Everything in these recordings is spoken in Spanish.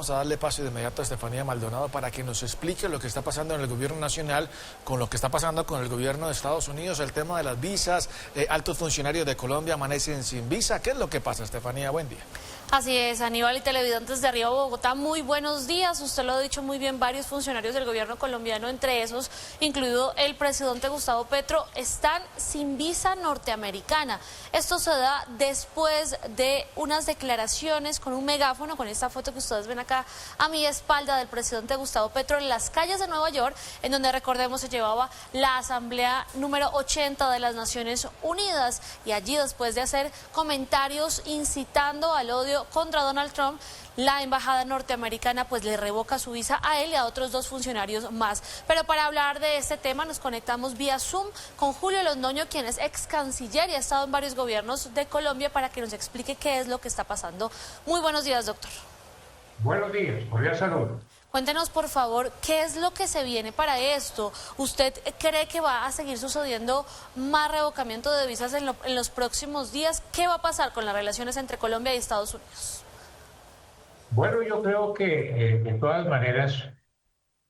Vamos a darle paso de inmediato a Estefanía Maldonado para que nos explique lo que está pasando en el gobierno nacional con lo que está pasando con el gobierno de Estados Unidos, el tema de las visas, altos funcionarios de Colombia amanecen sin visa. ¿Qué es lo que pasa, Estefanía? Buen día. Así es, Aníbal y televidentes de Arriba Bogotá, muy buenos días. Usted lo ha dicho muy bien, varios funcionarios del gobierno colombiano, entre esos, incluido el presidente Gustavo Petro, están sin visa norteamericana. Esto se da después de unas declaraciones con un megáfono, con esta foto que ustedes ven acá a mi espalda del presidente Gustavo Petro en las calles de Nueva York, en donde, recordemos, se llevaba la asamblea número 80 de las Naciones Unidas. Y allí, después de hacer comentarios incitando al odio contra Donald Trump, la embajada norteamericana pues le revoca su visa a él y a otros dos funcionarios más. Pero para hablar de este tema nos conectamos vía Zoom con Julio Londoño, quien es ex canciller y ha estado en varios gobiernos de Colombia, para que nos explique qué es lo que está pasando. Muy buenos días, doctor. Buenos días, cordial saludo. Cuéntenos, por favor, ¿qué es lo que se viene para esto? ¿Usted cree que va a seguir sucediendo más revocamiento de visas en los próximos días? ¿Qué va a pasar con las relaciones entre Colombia y Estados Unidos? Bueno, yo creo que de todas maneras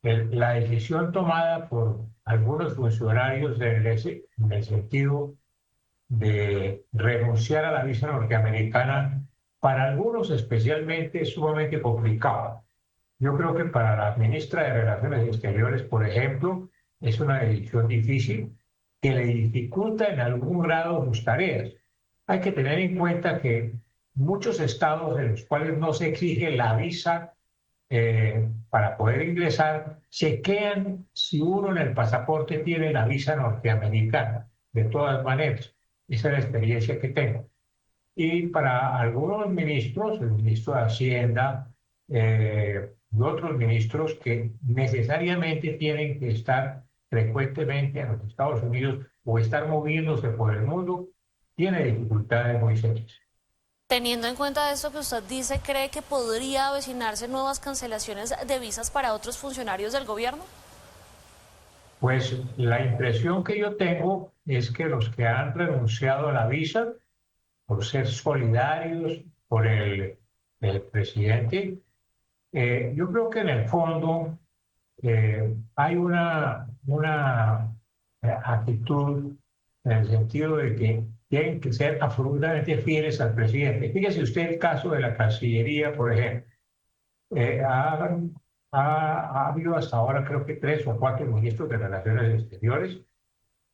la decisión tomada por algunos funcionarios en el sentido de renunciar a la visa norteamericana, para algunos especialmente es sumamente complicada. Yo creo que para la ministra de Relaciones Exteriores, por ejemplo, es una decisión difícil que le dificulta en algún grado sus tareas. Hay que tener en cuenta que muchos estados en los cuales no se exige la visa para poder ingresar, chequean si uno en el pasaporte tiene la visa norteamericana. De todas maneras, esa es la experiencia que tengo. Y para algunos ministros, el ministro de Hacienda, y otros ministros que necesariamente tienen que estar frecuentemente en los Estados Unidos o estar moviéndose por el mundo, tiene dificultades muy serias. Teniendo en cuenta esto que usted dice, ¿cree que podría avecinarse nuevas cancelaciones de visas para otros funcionarios del gobierno? Pues la impresión que yo tengo es que los que han renunciado a la visa, por ser solidarios por el presidente, yo creo que en el fondo hay una actitud en el sentido de que tienen que ser absolutamente fieles al presidente. Fíjese usted el caso de la Cancillería, por ejemplo. Ha habido hasta ahora creo que 3 o 4 ministros de Relaciones Exteriores,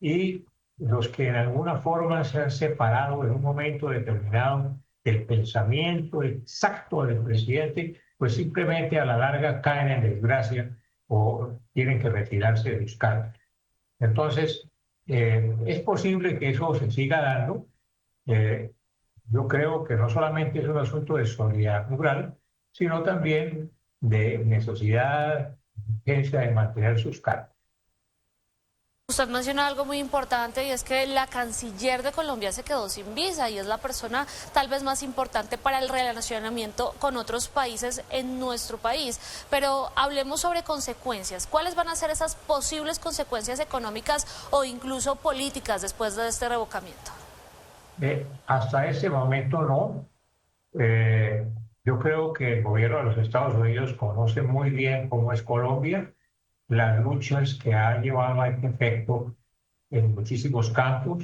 y los que en alguna forma se han separado en un momento determinado del pensamiento exacto del presidente, pues simplemente a la larga caen en desgracia o tienen que retirarse de los cargos. Entonces, es posible que eso se siga dando. Yo creo que no solamente es un asunto de solidaridad rural, sino también de necesidad, urgencia de mantener sus cargos. Usted menciona algo muy importante, y es que la canciller de Colombia se quedó sin visa y es la persona tal vez más importante para el relacionamiento con otros países en nuestro país. Pero hablemos sobre consecuencias. ¿Cuáles van a ser esas posibles consecuencias económicas o incluso políticas después de este revocamiento? Hasta ese momento no. Yo creo que el gobierno de los Estados Unidos conoce muy bien cómo es Colombia, las luchas que ha llevado a este efecto en muchísimos campos,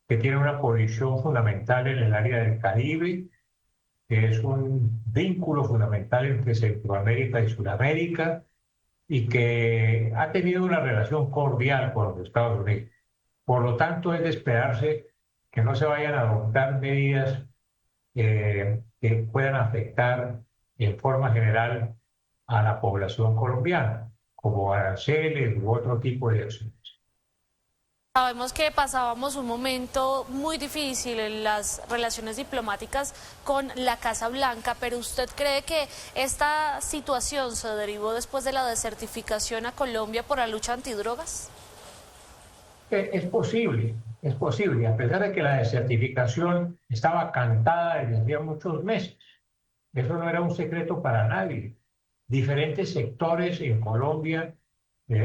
que tiene una posición fundamental en el área del Caribe, que es un vínculo fundamental entre Centroamérica y Sudamérica, y que ha tenido una relación cordial con los Estados Unidos. Por lo tanto, es de esperarse que no se vayan a adoptar medidas que puedan afectar en forma general a la población colombiana, como aranceles u otro tipo de acciones. Sabemos que pasábamos un momento muy difícil en las relaciones diplomáticas con la Casa Blanca, pero ¿usted cree que esta situación se derivó después de la desertificación a Colombia por la lucha antidrogas? Es posible, a pesar de que la desertificación estaba cantada desde hacía muchos meses. Eso no era un secreto para nadie. Diferentes sectores en Colombia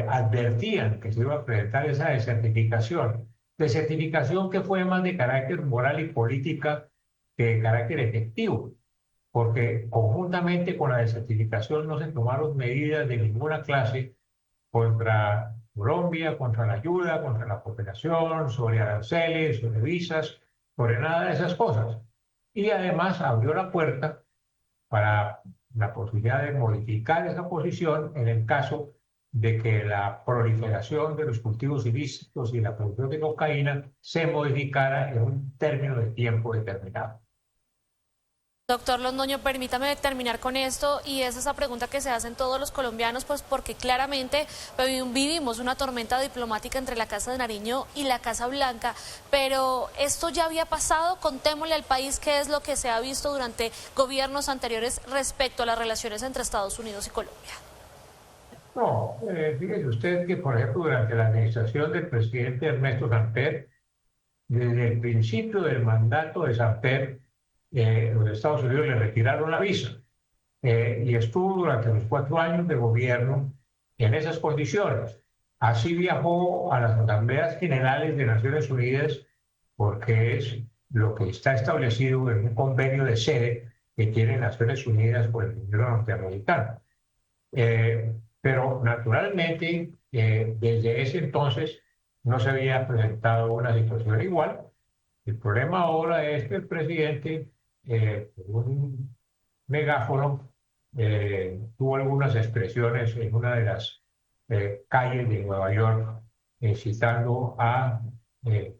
advertían que se iba a presentar esa desertificación que fue más de carácter moral y política que de carácter efectivo. porque conjuntamente con la desertificación no se tomaron medidas de ninguna clase contra Colombia, contra la ayuda, contra la cooperación, sobre aranceles, sobre visas, sobre nada de esas cosas. Y además abrió la puerta para la posibilidad de modificar esa posición en el caso de que la proliferación de los cultivos ilícitos y la producción de cocaína se modificara en un término de tiempo determinado. Doctor Londoño, permítame terminar con esto, y es esa pregunta que se hacen todos los colombianos, pues porque claramente vivimos una tormenta diplomática entre la Casa de Nariño y la Casa Blanca, pero esto ya había pasado. Contémosle al país qué es lo que se ha visto durante gobiernos anteriores respecto a las relaciones entre Estados Unidos y Colombia. No, fíjese usted que, por ejemplo, durante la administración del presidente Ernesto Samper, desde el principio del mandato de Samper, los Estados Unidos le retiraron la visa y estuvo durante los 4 años de gobierno en esas condiciones. Así viajó a las Asambleas Generales de Naciones Unidas porque es lo que está establecido en un convenio de sede que tiene Naciones Unidas con el gobierno norteamericano. Pero naturalmente, desde ese entonces no se había presentado una situación igual. El problema ahora es que el presidente, con un megáfono, tuvo algunas expresiones en una de las calles de Nueva York, citando a el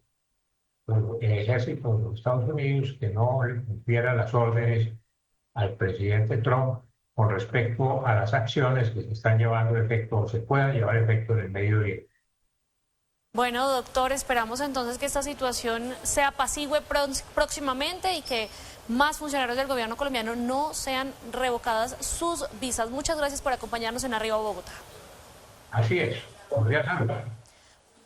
ejército de los Estados Unidos que no le cumpliera las órdenes al presidente Trump con respecto a las acciones que se están llevando a efecto o se puedan llevar a efecto en el Medio Oriente. Bueno, doctor, esperamos entonces que esta situación se apacigüe próximamente y que más funcionarios del gobierno colombiano no sean revocadas sus visas. Muchas gracias por acompañarnos en Arriba Bogotá. Así es. Cordial saludo.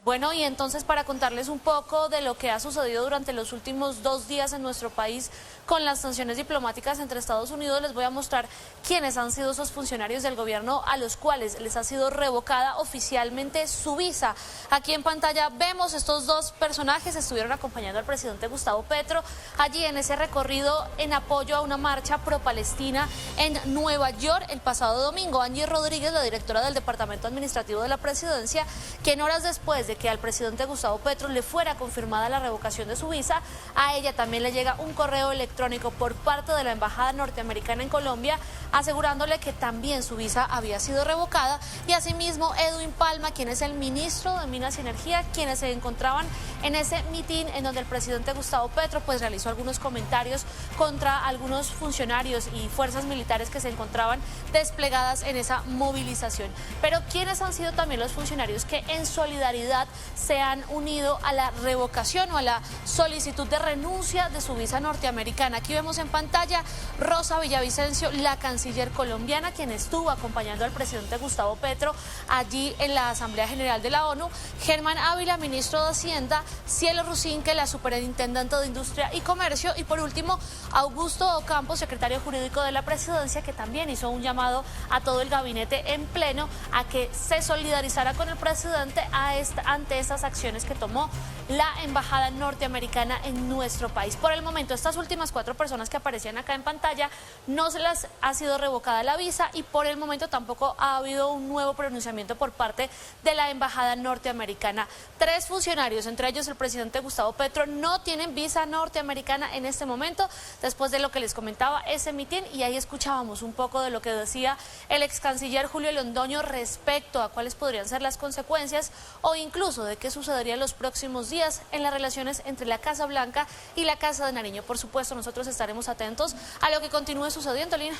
Bueno, y entonces para contarles un poco de lo que ha sucedido durante los últimos 2 días en nuestro país con las sanciones diplomáticas entre Estados Unidos, les voy a mostrar quiénes han sido esos funcionarios del gobierno a los cuales les ha sido revocada oficialmente su visa. Aquí en pantalla vemos estos 2 personajes, estuvieron acompañando al presidente Gustavo Petro allí en ese recorrido en apoyo a una marcha pro-palestina en Nueva York el pasado domingo. Angie Rodríguez, la directora del Departamento Administrativo de la Presidencia, quien horas después de que al presidente Gustavo Petro le fuera confirmada la revocación de su visa, a ella también le llega un correo electrónico por parte de la Embajada norteamericana en Colombia asegurándole que también su visa había sido revocada, y asimismo Edwin Palma, quien es el ministro de Minas y Energía, quienes se encontraban en ese mitin en donde el presidente Gustavo Petro pues realizó algunos comentarios contra algunos funcionarios y fuerzas militares que se encontraban desplegadas en esa movilización. Pero ¿quiénes han sido también los funcionarios que en solidaridad se han unido a la revocación o a la solicitud de renuncia de su visa norteamericana? Aquí vemos en pantalla Rosa Villavicencio, la canciller colombiana, quien estuvo acompañando al presidente Gustavo Petro allí en la Asamblea General de la ONU, Germán Ávila, ministro de Hacienda, Cielo Rusinque, la superintendente de Industria y Comercio, y por último Augusto Ocampo, secretario jurídico de la Presidencia, que también hizo un llamado a todo el gabinete en pleno a que se solidarizara con el presidente ante estas acciones que tomó la embajada norteamericana en nuestro país. Por el momento, estas últimas 4 personas que aparecían acá en pantalla no se les ha sido revocada la visa, y por el momento tampoco ha habido un nuevo pronunciamiento por parte de la embajada norteamericana. 3 funcionarios, entre ellos el presidente Gustavo Petro, no tienen visa norteamericana en este momento, después de lo que les comentaba ese mitin, y ahí escuchábamos un poco de lo que decía el ex canciller Julio Londoño respecto a cuáles podrían ser las consecuencias o incluso de qué sucedería en los próximos días en las relaciones entre la Casa Blanca y la Casa de Nariño. Por supuesto, nosotros estaremos atentos a lo que continúe sucediendo, Lina.